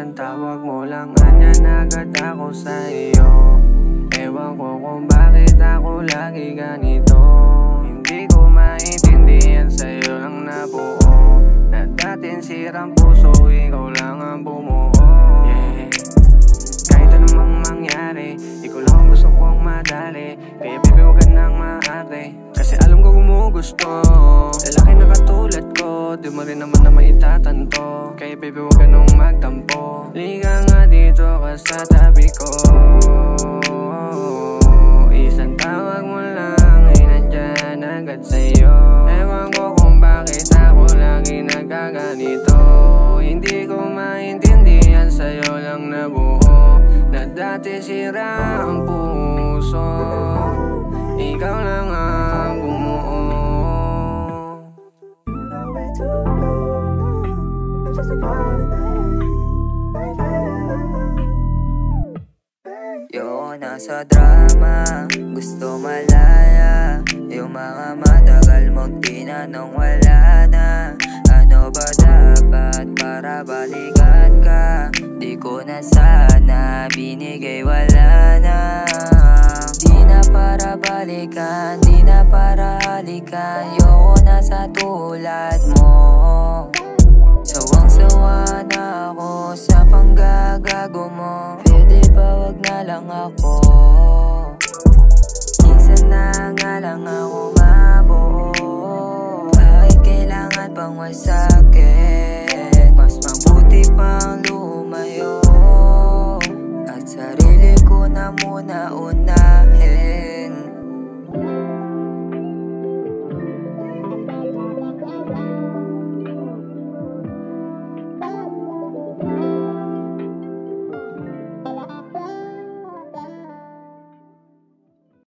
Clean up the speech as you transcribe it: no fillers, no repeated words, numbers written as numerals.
Isang tawag mo lang, andyan agad ako sa iyo. Ewan ko kung bakit ako lagi ganito. Hindi ko maintindihan, sa'yo lang nabuo. Na dating sirang puso, ikaw lang ang bumuo. Yeah. Kahit anumang mangyari, ikaw lang ang gusto kong madali. Kaya baby huwag ka nang maarte, kasi alam ko gumugusto. Lalaki na katulad ko, di mo rin naman na maitatanto. Kaya baby huwag ka nang magtampo. Liga nga dito ka sa tabi ko. Isang tawag mo lang ay nandyan agad sa'yo. Ewan ko kung bakit ako lagi nagkaganito. Hindi ko maintindihan, sa'yo lang nabuo. Na dati sira ang puso, ikaw lang ang bumuo. Yo, nasa drama, gusto malaya. Yung mga matagal mong tinanong wala na. Ano ba dapat para balikan ka? Di ko na sana binigay, wala na. Di na para balikan, di na para halikan. Yo, nasa tulad mo. Sawang-sawa na ako sa panggagago mo. Pwede ba wag na lang ako? Minsan na nga lang ako mabuo. Bakit kailangan pang masakit? Mas mabuti pang lumayo at sarili ko na muna